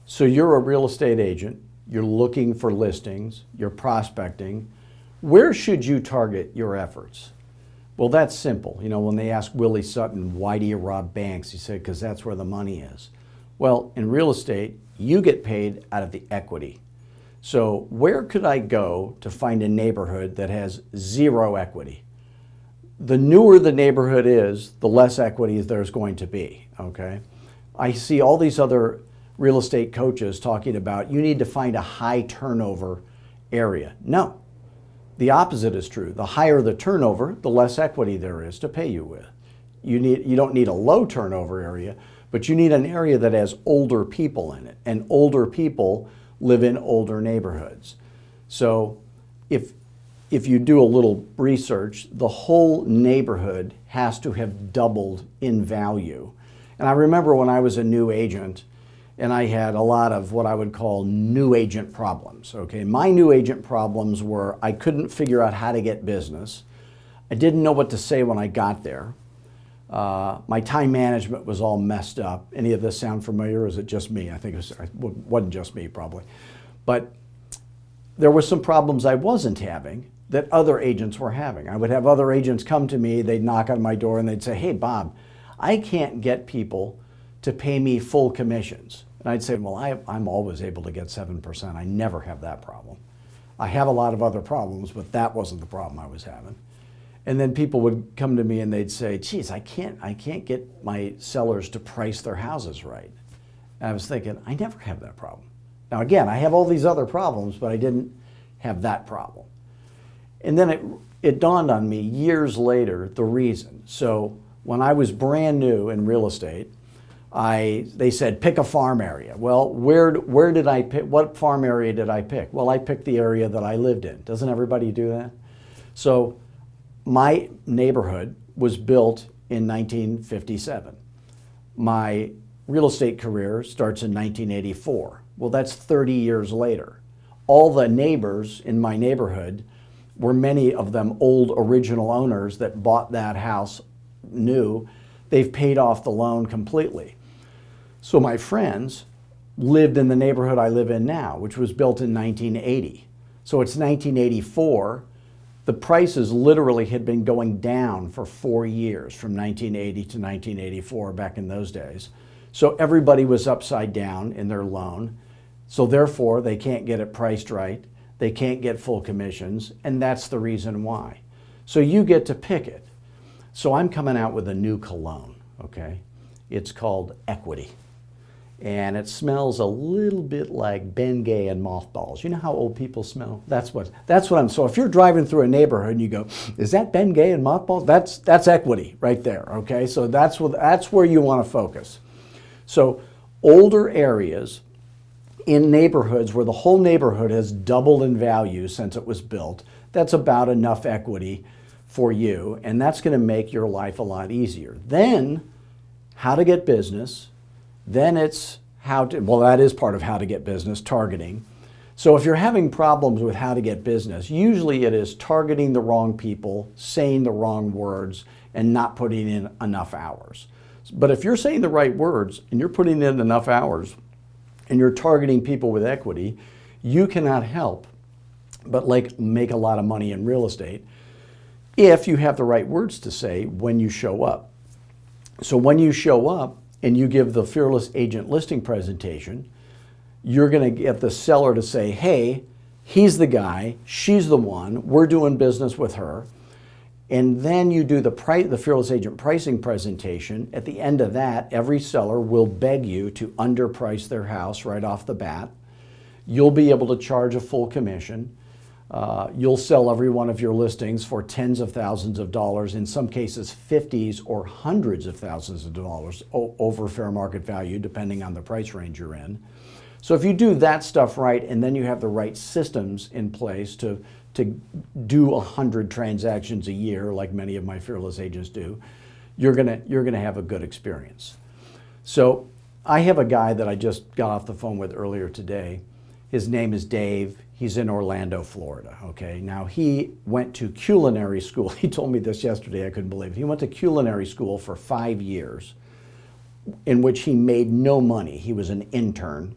So you're a real estate agent, you're looking for listings, you're prospecting. Where should you target your efforts? Well, that's simple. You know, when they ask Willie Sutton, why do you rob banks? He said, because that's where the money is. Well, in real estate, you get paid out of the equity. So where could I go to find a neighborhood that has zero equity? The newer the neighborhood is, the less equity there's going to be, okay? I see all these other real estate coaches talking about you need to find a high turnover area. No, the opposite is true. The higher the turnover, the less equity there is to pay you with. You don't need a low turnover area, but you need an area that has older people in it, and older people live in older neighborhoods. So if you do a little research, the whole neighborhood has to have doubled in value. And I remember when I was a new agent, and I had a lot of what I would call new agent problems, okay? My new agent problems were I couldn't figure out how to get business. I didn't know what to say when I got there. My time management was all messed up. Any of this sound familiar, or is it just me? I think it wasn't just me, probably. But there were some problems I wasn't having that other agents were having. I would have other agents come to me, they'd knock on my door and they'd say, hey, Bob, I can't get people to pay me full commissions. And I'd say, well, I'm always able to get 7%. I never have that problem. I have a lot of other problems, but that wasn't the problem I was having. And then people would come to me and they'd say, geez, I can't get my sellers to price their houses right. And I was thinking, I never have that problem. Now again, I have all these other problems, but I didn't have that problem. And then it dawned on me years later, the reason. So when I was brand new in real estate, they said, pick a farm area. Well, where did I pick? What farm area did I pick? Well, I picked the area that I lived in. Doesn't everybody do that? So my neighborhood was built in 1957. My real estate career starts in 1984. Well, that's 30 years later. All the neighbors in my neighborhood were many of them old original owners that bought that house new. They've paid off the loan completely. So my friends lived in the neighborhood I live in now, which was built in 1980. So it's 1984. The prices literally had been going down for 4 years, from 1980 to 1984, back in those days. So everybody was upside down in their loan. So therefore, they can't get it priced right. They can't get full commissions, and that's the reason why. So you get to pick it. So I'm coming out with a new cologne, okay? It's called Equity. And it smells a little bit like Bengay and mothballs. You know how old people smell? That's what so if you're driving through a neighborhood and you go, is that Bengay and mothballs? That's Equity right there, okay? So that's where you want to focus. So older areas in neighborhoods where the whole neighborhood has doubled in value since it was built, that's about enough equity for you, and that's going to make your life a lot easier. Then, how to get business. Then it's that is part of how to get business, targeting. So if you're having problems with how to get business, usually it is targeting the wrong people, saying the wrong words, and not putting in enough hours. But if you're saying the right words and you're putting in enough hours and you're targeting people with equity, you cannot help but make a lot of money in real estate if you have the right words to say when you show up. So when you show up and you give the Fearless Agent listing presentation, you're going to get the seller to say, hey, he's the guy, she's the one, we're doing business with her. And then you do the Fearless Agent pricing presentation. At the end of that, every seller will beg you to underprice their house right off the bat. You'll be able to charge a full commission. You'll sell every one of your listings for tens of thousands of dollars, in some cases 50s or hundreds of thousands of dollars over fair market value, depending on the price range you're in. So if you do that stuff right, and then you have the right systems in place to do 100 transactions a year, like many of my Fearless agents do, you're gonna have a good experience. So I have a guy that I just got off the phone with earlier today. His name is Dave. He's in Orlando, Florida, okay? Now, he went to culinary school. He told me this yesterday, I couldn't believe it. He went to culinary school for 5 years, in which he made no money. He was an intern.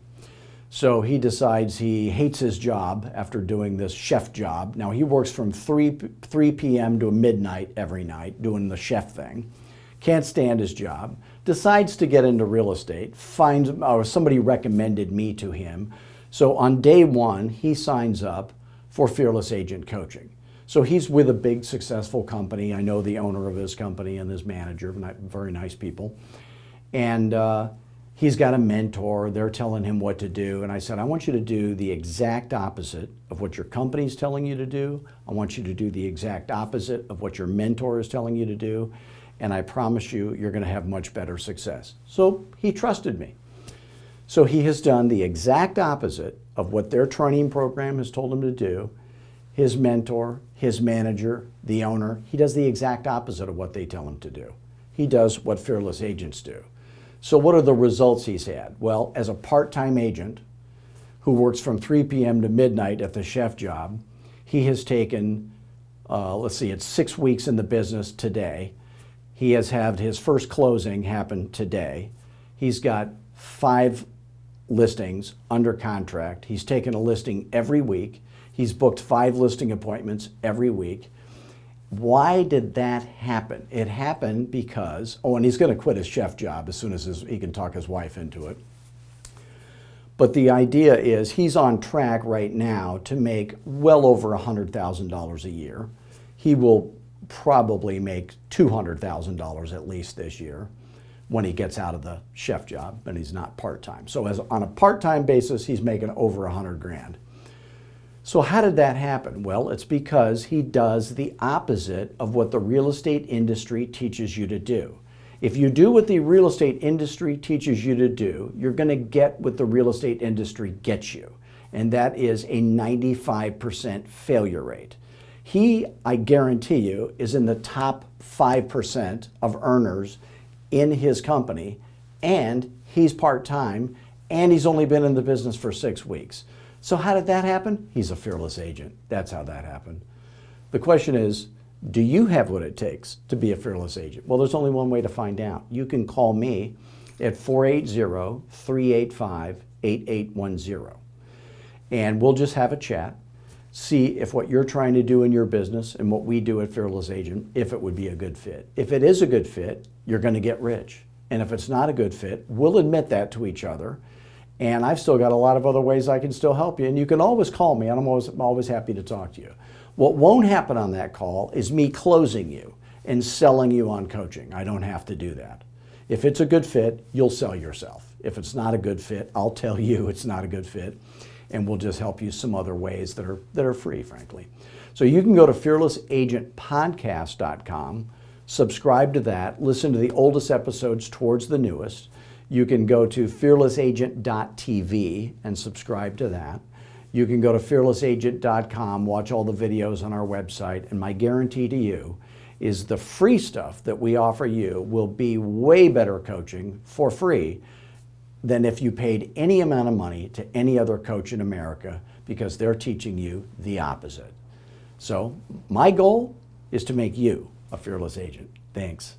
So he decides he hates his job after doing this chef job. Now he works from 3 p.m. to midnight every night doing the chef thing. Can't stand his job. Decides to get into real estate. Finds, or somebody recommended me to him. So on day one, he signs up for Fearless Agent Coaching. So he's with a big successful company. I know the owner of his company and his manager, very nice people. And he's got a mentor. They're telling him what to do. And I said, I want you to do the exact opposite of what your company's telling you to do. I want you to do the exact opposite of what your mentor is telling you to do. And I promise you, you're going to have much better success. So he trusted me. So he has done the exact opposite of what their training program has told him to do. His mentor, his manager, the owner, he does the exact opposite of what they tell him to do. He does what fearless agents do. So what are the results he's had? Well, as a part-time agent who works from 3 p.m. to midnight at the chef job, he has taken, it's 6 weeks in the business today. He has had his first closing happen today. He's got 5 listings under contract. He's taken a listing every week. He's booked 5 listing appointments every week. Why did that happen? It happened because, and he's going to quit his chef job as soon as he can talk his wife into it. But the idea is he's on track right now to make well over $100,000 a year. He will probably make $200,000 at least this year when he gets out of the chef job and he's not part-time. So on a part-time basis, he's making over 100 grand. So how did that happen? Well, it's because he does the opposite of what the real estate industry teaches you to do. If you do what the real estate industry teaches you to do, you're going to get what the real estate industry gets you. And that is a 95% failure rate. He, I guarantee you, is in the top 5% of earners in his company, and he's part-time, and he's only been in the business for 6 weeks. So how did that happen? He's a fearless agent. That's how that happened. The question is, do you have what it takes to be a fearless agent? Well, there's only one way to find out. You can call me at 480-385-8810. And we'll just have a chat, see if what you're trying to do in your business and what we do at Fearless Agent, if it would be a good fit. If it is a good fit, you're going to get rich. And if it's not a good fit, we'll admit that to each other. And I've still got a lot of other ways I can still help you. And you can always call me, and I'm always happy to talk to you. What won't happen on that call is me closing you and selling you on coaching. I don't have to do that. If it's a good fit, you'll sell yourself. If it's not a good fit, I'll tell you it's not a good fit, and we'll just help you some other ways that are free, frankly. So you can go to fearlessagentpodcast.com, subscribe to that, listen to the oldest episodes towards the newest. You can go to fearlessagent.tv and subscribe to that. You can go to fearlessagent.com, watch all the videos on our website, and my guarantee to you is the free stuff that we offer you will be way better coaching for free than if you paid any amount of money to any other coach in America, because they're teaching you the opposite. So my goal is to make you a fearless agent. Thanks.